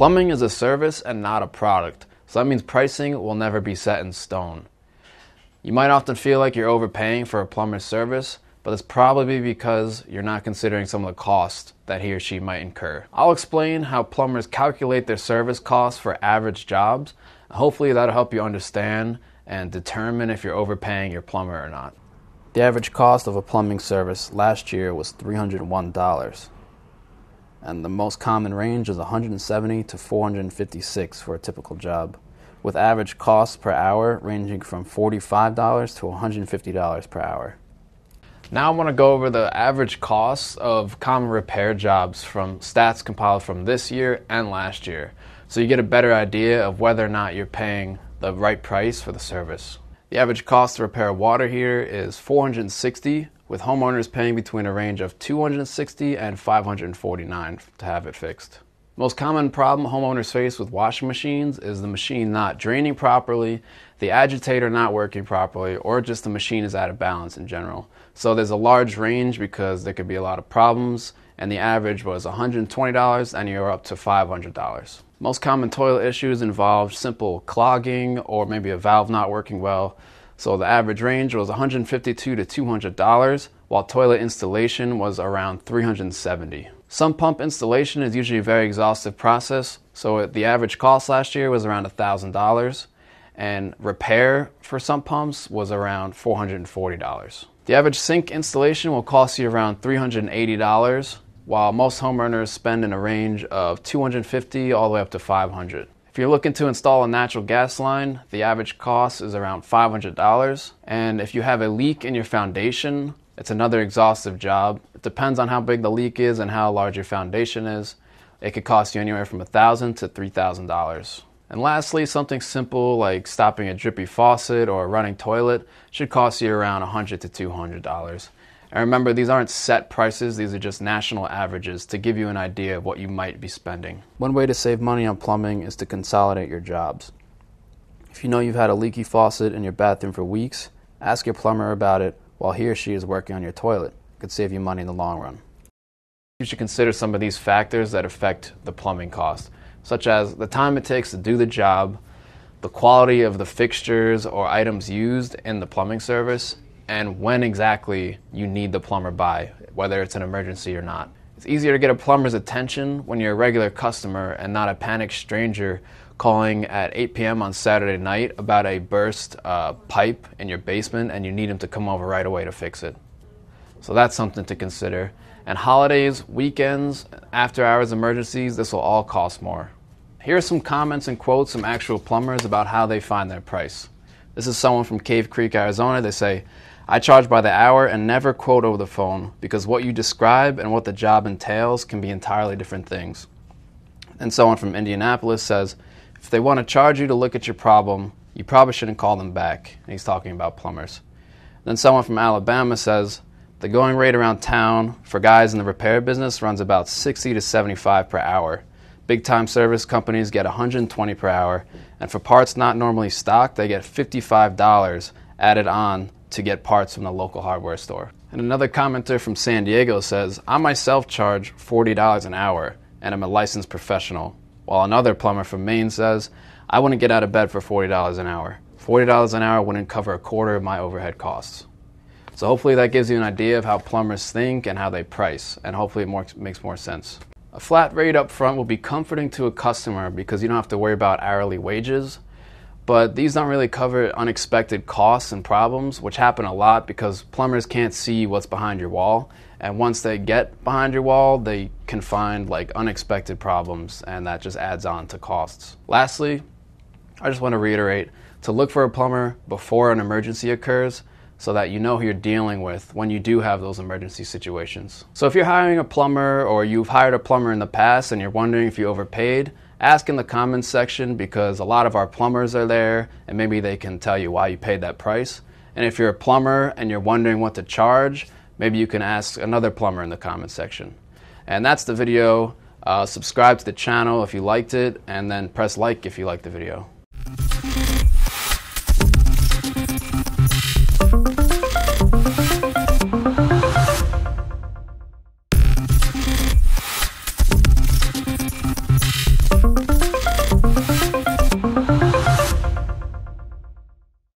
Plumbing is a service and not a product, so that means pricing will never be set in stone. You might often feel like you're overpaying for a plumber's service, but it's probably because you're not considering some of the costs that he or she might incur. I'll explain how plumbers calculate their service costs for average jobs. Hopefully that'll help you understand and determine if you're overpaying your plumber or not. The average cost of a plumbing service last year was $301, and the most common range is $170 to $456 for a typical job, with average costs per hour ranging from $45 to $150 per hour. Now I want to go over the average costs of common repair jobs from stats compiled from this year and last year, so you get a better idea of whether or not you're paying the right price for the service. The average cost to repair a water heater is $460, with homeowners paying between a range of $260 and $549 to have it fixed. Most common problem homeowners face with washing machines is the machine not draining properly, the agitator not working properly, or just the machine is out of balance in general. So there's a large range because there could be a lot of problems, and the average was $120 and you're up to $500. Most common toilet issues involve simple clogging or maybe a valve not working well. So the average range was $152 to $200, while toilet installation was around $370. Sump pump installation is usually a very exhaustive process, so the average cost last year was around $1,000, and repair for sump pumps was around $440. The average sink installation will cost you around $380, while most homeowners spend in a range of $250 all the way up to $500. If you're looking to install a natural gas line, the average cost is around $500, and if you have a leak in your foundation, it's another exhaustive job. It depends on how big the leak is and how large your foundation is. It could cost you anywhere from $1,000 to $3,000. And lastly, something simple like stopping a drippy faucet or a running toilet should cost you around $100 to $200. And remember, these aren't set prices, these are just national averages to give you an idea of what you might be spending. One way to save money on plumbing is to consolidate your jobs. If you know you've had a leaky faucet in your bathroom for weeks, ask your plumber about it while he or she is working on your toilet. It could save you money in the long run. You should consider some of these factors that affect the plumbing cost, such as the time it takes to do the job, the quality of the fixtures or items used in the plumbing service, and when exactly you need the plumber by, whether it's an emergency or not. It's easier to get a plumber's attention when you're a regular customer and not a panicked stranger calling at 8 p.m. on Saturday night about a burst pipe in your basement and you need him to come over right away to fix it. So that's something to consider. And holidays, weekends, after hours emergencies, this will all cost more. Here are some comments and quotes from actual plumbers about how they find their price. This is someone from Cave Creek, Arizona. They say, "I charge by the hour and never quote over the phone because what you describe and what the job entails can be entirely different things." And someone from Indianapolis says, "If they want to charge you to look at your problem, you probably shouldn't call them back." And he's talking about plumbers. Then someone from Alabama says, "The going rate around town for guys in the repair business runs about $60 to $75 per hour. Big time service companies get $120 per hour, and for parts not normally stocked, they get $55 added on to get parts from the local hardware store." And another commenter from San Diego says, "I myself charge $40 an hour, and I'm a licensed professional." While another plumber from Maine says, "I wouldn't get out of bed for $40 an hour. $40 an hour wouldn't cover a quarter of my overhead costs." So hopefully that gives you an idea of how plumbers think and how they price, and hopefully it makes more sense. A flat rate up front will be comforting to a customer because you don't have to worry about hourly wages, but these don't really cover unexpected costs and problems, which happen a lot because plumbers can't see what's behind your wall, and once they get behind your wall, they can find like unexpected problems, and that just adds on to costs. Lastly, I just want to reiterate to look for a plumber before an emergency occurs, so that you know who you're dealing with when you do have those emergency situations. So if you're hiring a plumber or you've hired a plumber in the past and you're wondering if you overpaid, ask in the comments section because a lot of our plumbers are there and maybe they can tell you why you paid that price. And if you're a plumber and you're wondering what to charge, maybe you can ask another plumber in the comments section. And that's the video. Subscribe to the channel if you liked it, and then press like if you liked the video.